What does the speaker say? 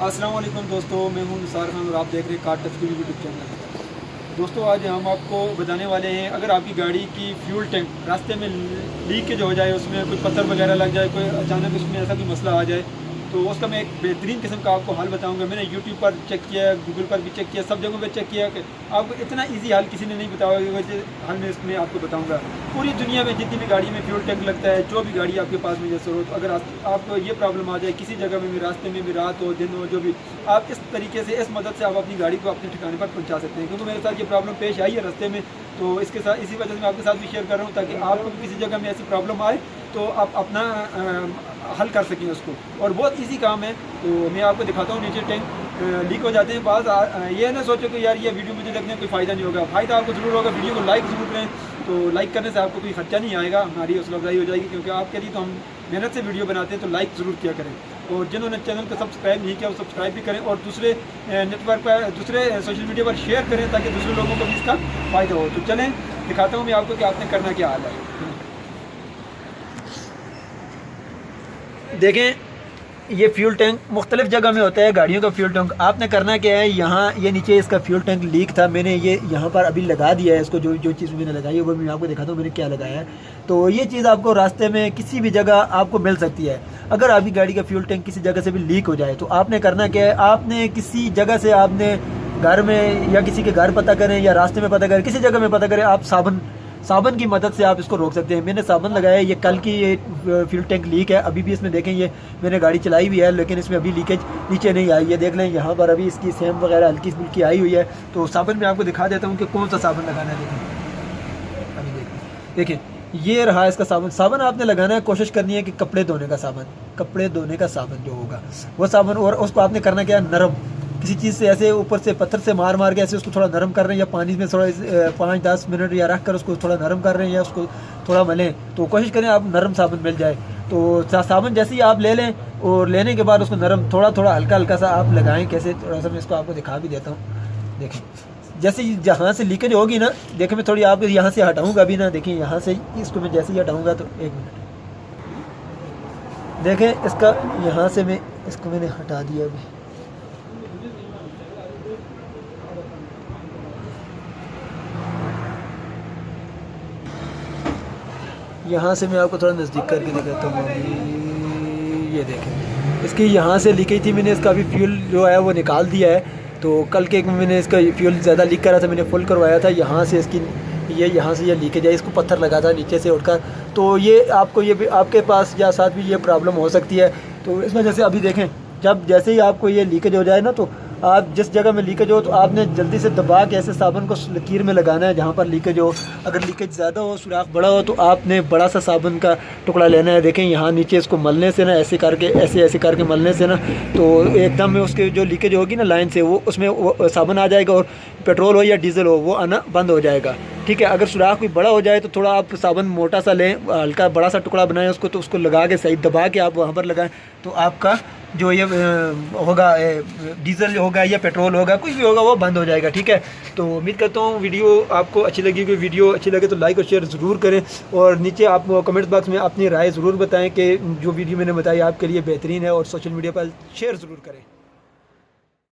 अस्सलाम वालेकुम दोस्तों, मैं हूं निसार खान और आप देख रहे हैं कार टच यूट्यूब चैनल। दोस्तों आज हम आपको बताने वाले हैं, अगर आपकी गाड़ी की फ्यूल टैंक रास्ते में लीकेज हो जाए, उसमें कोई पत्थर वगैरह लग जाए, कोई अचानक उसमें ऐसा कोई मसला आ जाए, तो उसका मैं एक बेहतरीन किस्म का आपको हल बताऊंगा। मैंने यूट्यूब पर चेक किया, गूगल पर भी चेक किया, सब जगहों पे चेक किया कि आपको इतना इजी हल किसी ने नहीं बताया वजह हल मैं इसमें आपको बताऊंगा। पूरी दुनिया में जितनी भी गाड़ी में फ्यूल टैंक लगता है, जो भी गाड़ी आपके पास में जैसे हो, तो अगर आपको ये प्रॉब्लम आ जाए किसी जगह में भी, रास्ते में भी, रात हो दिन हो, जो भी, आप इस तरीके से, इस मदद से आप अपनी गाड़ी को अपने ठिकाने पर पहुँचा सकते हैं। क्योंकि मेरे साथ ये प्रॉब्लम पेश आई है रास्ते में, तो इसके साथ इसी वजह से मैं आपके साथ भी शेयर कर रहा हूँ, ताकि आपको भी किसी जगह में ऐसी प्रॉब्लम आए तो आप अपना हल कर सकें उसको। और बहुत इजी काम है, तो मैं आपको दिखाता हूँ। नीचे टैंक लीक हो जाते हैं बाज़, ये ना सोचो कि यार ये वीडियो मुझे देखने में कोई फ़ायदा नहीं होगा। फ़ायदा आपको ज़रूर होगा। वीडियो को लाइक ज़रूर करें, तो लाइक करने से आपको कोई खर्चा नहीं आएगा, हमारी हौसला अफजाई हो जाएगी, क्योंकि आपके लिए तो हम मेहनत से वीडियो बनाते हैं। तो लाइक ज़रूर किया करें, और जिन्होंने चैनल को सब्सक्राइब नहीं किया वो सब्सक्राइब भी करें, और दूसरे नेटवर्क पर, दूसरे सोशल मीडिया पर शेयर करें, ताकि दूसरे लोगों को भी इसका फ़ायदा हो। तो चलें दिखाता हूँ मैं आपको कि आपने करना क्या हाल है। देखें, ये फ्यूल टैंक मुख्तलिफ जगह में होता है, गाड़ियों का फ्यूल टैंक। आपने करना क्या है, यहाँ ये नीचे इसका फ्यूल टैंक लीक था, मैंने ये यहाँ पर अभी लगा दिया है इसको। जो जो चीज़ मैंने लगाई है वो मैं आपको दिखाता हूँ मैंने क्या लगाया है। तो ये चीज़ आपको रास्ते में किसी भी जगह आपको मिल सकती है। अगर आपकी गाड़ी का फ्यूल टैंक किसी जगह से भी लीक हो जाए, तो आपने करना क्या है, आपने किसी जगह से, आपने घर में या किसी के घर पता करें या रास्ते में पता करें, किसी जगह में पता करें, आप साबुन की मदद से आप इसको रोक सकते हैं। मैंने साबुन लगाया है, ये कल की ये फ्यूल टैंक लीक है। अभी भी इसमें देखें, ये मैंने गाड़ी चलाई भी है, लेकिन इसमें अभी लीकेज नीचे नहीं आई है। देख लें यहाँ पर अभी इसकी सेम वगैरह हल्की फुल्की आई हुई है। तो साबुन मैं आपको दिखा देता हूँ कि कौन सा साबुन लगाना है। देखें, अभी देखें, ये रहा इसका साबुन। साबुन आपने लगाना है, कोशिश करनी है कि कपड़े धोने का साबुन, कपड़े धोने का साबुन जो होगा वो साबुन। और उसको आपने करना क्या है, नरम किसी चीज़ से ऐसे ऊपर से पत्थर से मार मार के ऐसे उसको थोड़ा नरम कर रहे हैं, या पानी में थोड़ा 5-10 मिनट या रख कर उसको थोड़ा नरम कर रहे हैं, या उसको थोड़ा मलें। तो कोशिश करें आप नरम साबुन मिल जाए। तो साबुन जैसे ही आप ले लें, और लेने के बाद उसको नरम थोड़ा थोड़ा हल्का हल्का सा आप लगाएं। कैसे, थोड़ा सा मैं इसको आपको दिखा भी देता हूँ। देखें, जैसे जहाँ से लीकेज होगी ना, देखें मैं थोड़ी आप यहाँ से हटाऊँगा अभी ना। देखिए यहाँ से इसको मैं जैसे ही हटाऊँगा, तो 1 मिनट देखें, इसका यहाँ से मैं इसको मैंने हटा दिया अभी। यहाँ से मैं आपको थोड़ा नज़दीक करके दिखाता हूँ। ये देखें, इसकी यहाँ से लीकेज थी, मैंने इसका अभी फ्यूल जो है वो निकाल दिया है। तो कल के मैंने इसका फ्यूल ज़्यादा लीक कर रहा था, मैंने फुल करवाया था। यहाँ से इसकी यहाँ से ये लीकेज है, इसको पत्थर लगा था नीचे से उठकर। तो ये आपको ये भी, आपके पास या साथ भी ये प्रॉब्लम हो सकती है। तो इस वजह से अभी देखें, जब जैसे ही आपको ये लीकेज हो जाए ना, तो आप जिस जगह में लीकेज हो, तो आपने जल्दी से दबा के ऐसे साबुन को लकीर में लगाना है जहाँ पर लीकेज हो। अगर लीकेज ज़्यादा हो, सुराख बड़ा हो, तो आपने बड़ा सा साबुन का टुकड़ा लेना है। देखें यहाँ नीचे इसको मलने से ना, ऐसे करके ऐसे करके मलने से ना, तो एकदम में उसके जो लीकेज होगी ना लाइन से, वो उसमें वो साबुन आ जाएगा, और पेट्रोल हो या डीजल हो वो आना बंद हो जाएगा। ठीक है, अगर सुराख कोई बड़ा हो जाए तो थोड़ा आप साबुन मोटा सा लें, हल्का बड़ा सा टुकड़ा बनाएं उसको, तो उसको लगा के सही दबा के आप वहाँ पर लगाएं, तो आपका जो ये होगा, डीजल होगा या पेट्रोल होगा, कुछ भी होगा, वो बंद हो जाएगा। ठीक है, तो उम्मीद करता हूँ वीडियो आपको अच्छी लगी। कोई वीडियो अच्छी लगे तो लाइक और शेयर ज़रूर करें, और नीचे आप कमेंट बॉक्स में अपनी राय ज़रूर बताएं कि जो वीडियो मैंने बताई आपके लिए बेहतरीन है, और सोशल मीडिया पर शेयर ज़रूर करें।